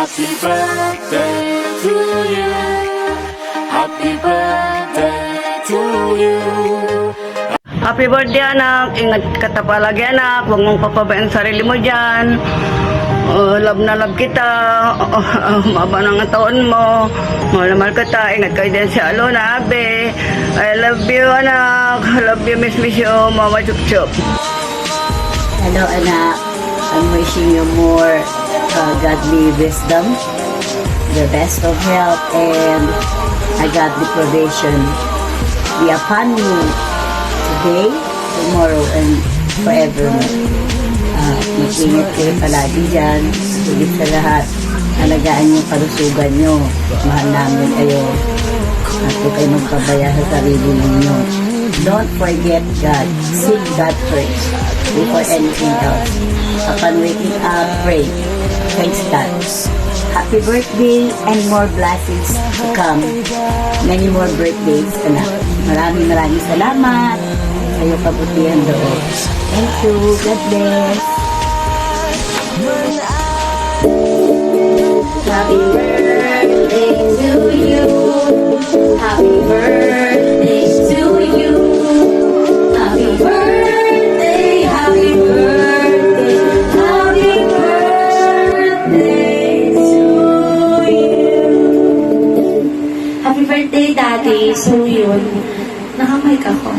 Happy birthday to you. Happy birthday to you. Happy birthday anak, ingat ka ta palagi anak, huwag mong papabayaan sarili mo dyan. Love na love kita, maba ng taon mo, mahal na mahal kita, ingat kayo din si Alona, Abe. I love you anak, I love you, miss you, mama chup chup. Hello anak, I'm wishing you more godly wisdom, the best of health, and a godly provision be upon you today, tomorrow, and forevermore. Mag-ingat kayo palagi dyan. Higit sa lahat, alagaan yung kalusugan nyo. Mahal namin kayo. At huwag kayo magpabaya sa sarili ninyo. Don't forget God. Seek God first before anything else. Upon waking up, pray. Thanks God. Happy birthday and more blessings to come. Many more birthdays, anak. Maraming salamat sa iyong kabutihan doon. Thank you. God bless. Happy birthday to you. Happy birthday to you. Happy birthday, happy birthday, happy birthday to you. Happy birthday, Daddy. So yun, nakamike ako.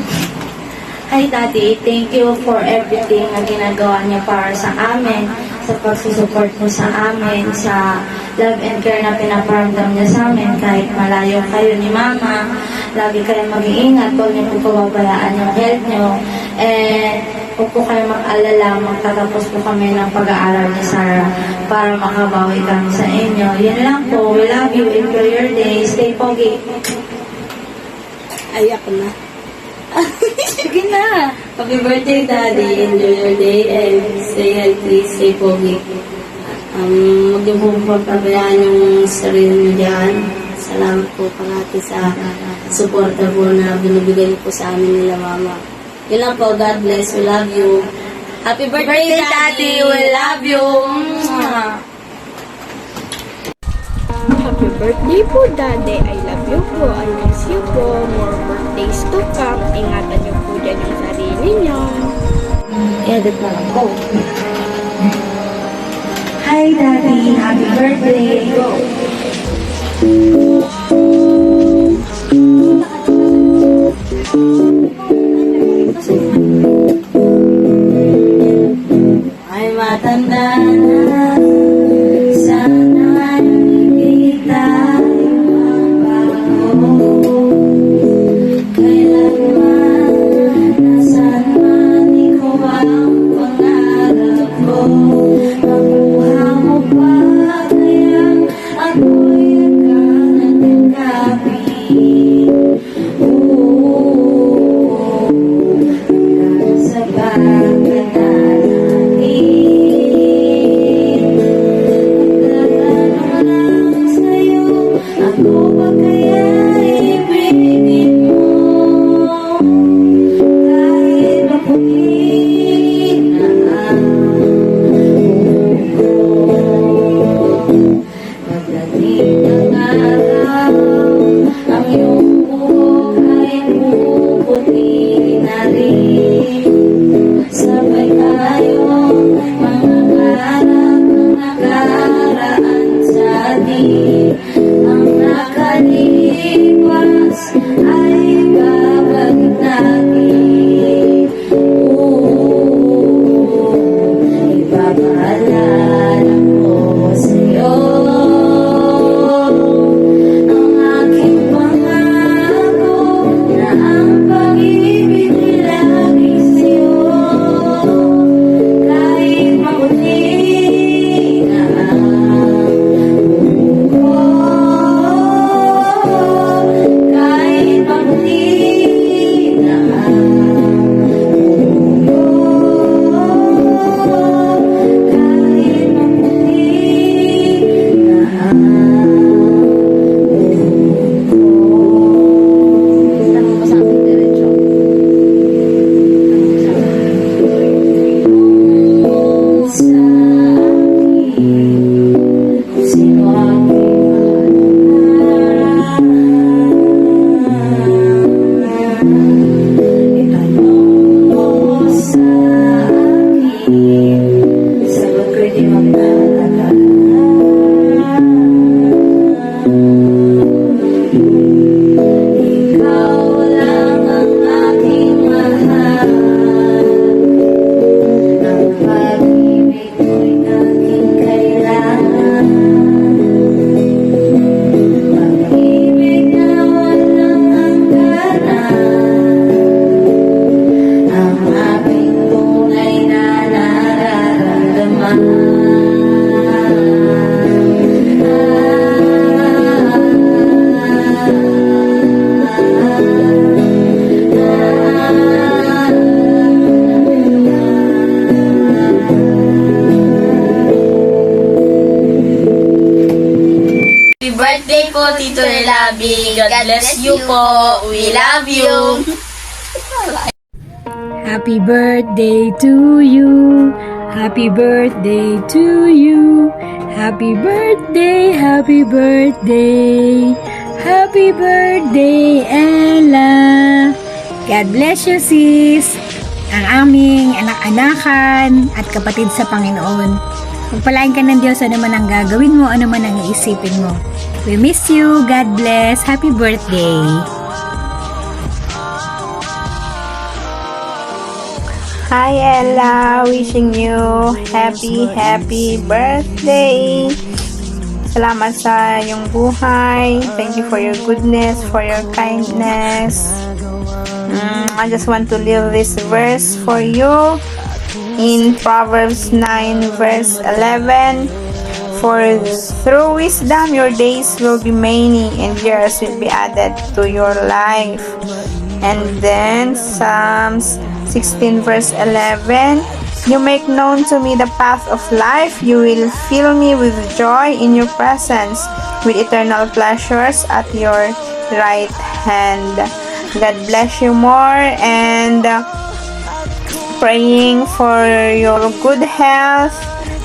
Hi Daddy, thank you for everything na ginagawa niyo para sa amin, sa pagsusupport mo sa amin, sa love and care na pinaparamdam niya sa amin kahit malayo kayo ni Mama. Lagi kayo mag-iingat, huwag niyo po pababayaan yung health niyo. And huwag po kayo mag-alala, magtatapos po kami ng pag-aaral ni Sarah para makabawi kami sa inyo. Yan lang po, we love you, enjoy your day, stay pogi. Ayak na. Sige na. Happy birthday, Daddy. Enjoy your day and stay healthy, stay pogi. Huwag niyo po papabayaan yung sarili niyo dyan. Salamat po parati sa suporta po na binibigay niyo po sa amin nila, Mama. Yun lang po. God bless. We love you. Happy birthday, Daddy. We love you. Happy birthday po, Daddy. I love you po. I miss you po. More birthdays to come. Ingatan niyo po dyan yung sarili niyo. Edit na lang po. Hi, Daddy. Happy birthday. Go. Ay, matanda na. Sana hindi tayo mabago. Kailanman, nasaan man ikaw ang pangarap ko. Makuha mo pa kaya ako'y akala Tito Elabi. God bless you po. We love you. Happy birthday to you. Happy birthday to you. Happy birthday, happy birthday. Happy birthday, Ella. God bless you, sis. Ang aming anak-anakan at kapatid sa Panginoon. Pagpalain ka ng Diyos, ano man ang gagawin mo, ano man ang iisipin mo. We miss you. God bless. Happy birthday. Hi Ella, wishing you happy birthday. Salamat sa iyong buhay. Thank you for your goodness, for your kindness. I just want to leave this verse for you in Proverbs 9 verse 11. For through wisdom your days will be many and years will be added to your life. And then Psalms 16 verse 11. You make known to me the path of life. You will fill me with joy in your presence, with eternal pleasures at your right hand. God bless you more, and praying for your good health,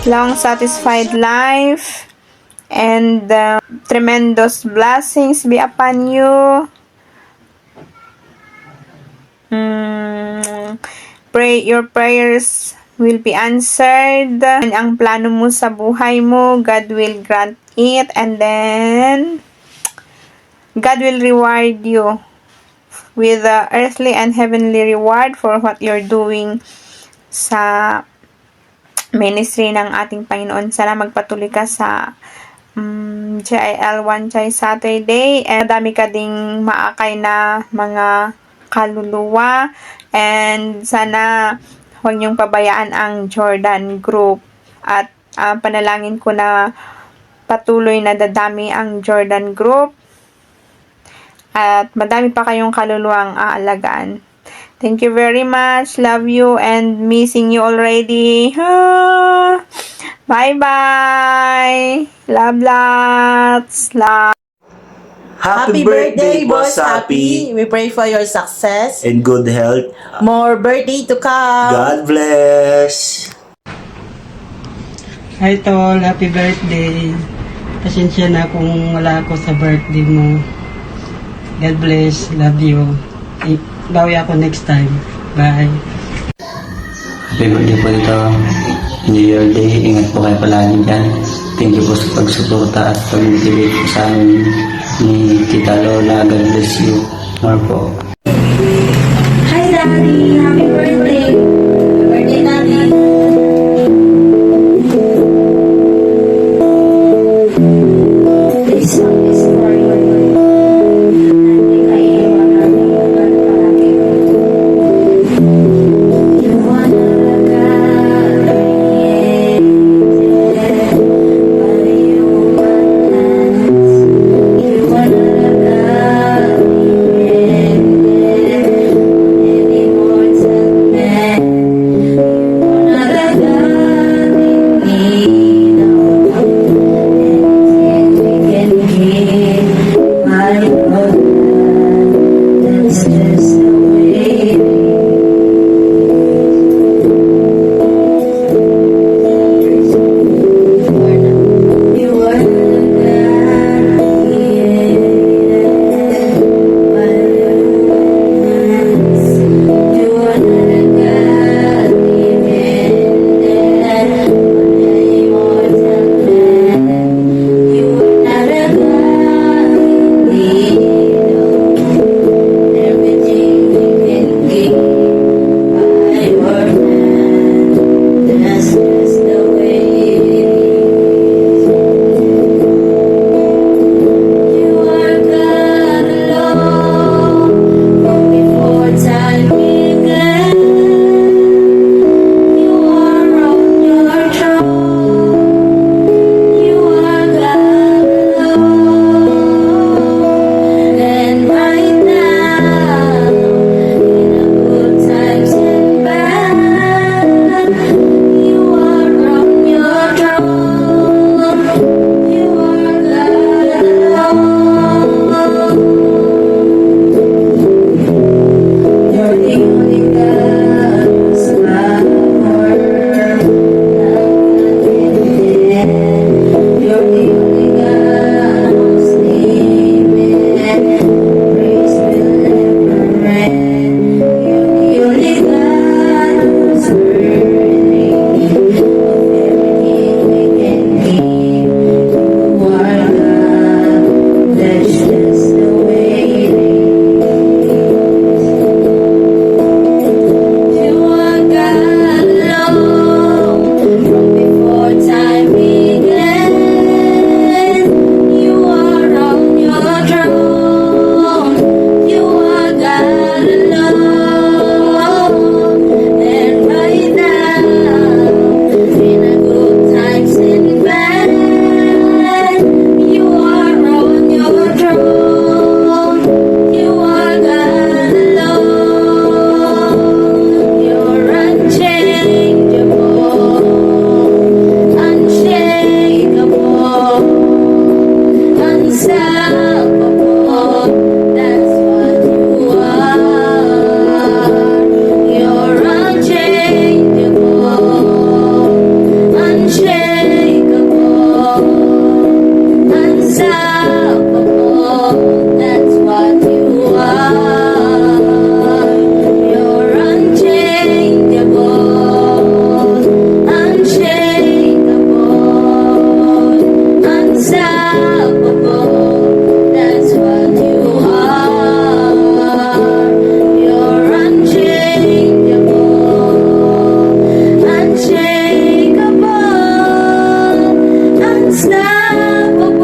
long satisfied life, and tremendous blessings be upon you. Pray your prayers will be answered, and ang plano mo sa buhay mo, God will grant it, and then God will reward you with the earthly and heavenly reward for what you're doing sa ministry ng ating Panginoon. Sana magpatuloy ka sa JIL One Chai Saturday, and dami ka ding maakay na mga kaluluwa, and sana huwag niyong pabayaan ang Jordan Group, at panalangin ko na patuloy na dadami ang Jordan Group at madami pa kayong kaluluwang aalagaan. Thank you very much. Love you and missing you already. Bye bye. Love lots. Love. Happy birthday, Boss Happy! We pray for your success and good health. More birthday to come. God bless. Hi Tol, happy birthday. Pasensya na kung wala ako sa birthday mo. God bless, love you. Bawi ako next time. Bye. Happy birthday po dito. Enjoy your day. Ingat po kayo palagi dyan. Thank you po sa pagsuporta at pag-motivate po sa amin ni Tita Lola. God bless you. More po. Hi Daddy, happy birthday. Happy birthday Daddy. This song is for you. Hindi ka iiwanan, iiwanan palagi. You wanna That's what you are. You're unchangeable, unshakable, unstoppable. That's what you are. You're unchangeable, unshakable, unstoppable.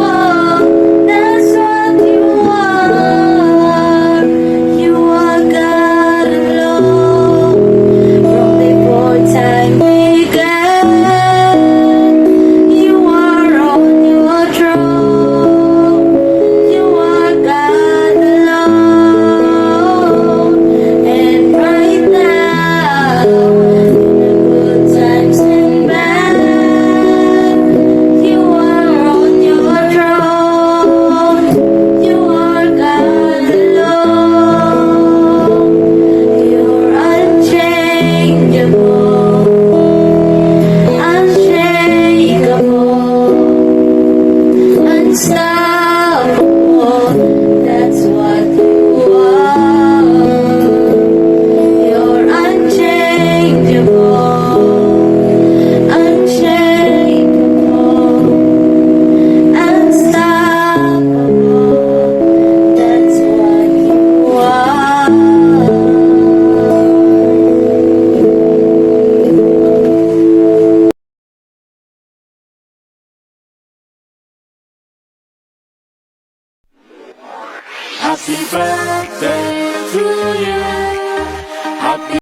That's what you are. You are God alone. From before time began, you are on your throne. You are God alone. And right now, in the good times and bad, you are on your throne. You are God alone. You're unchangeable, unshakable, unstoppable. That's what you are. You're unchangeable, unshakable, unstoppable. That's what you are. Happy birthday to you.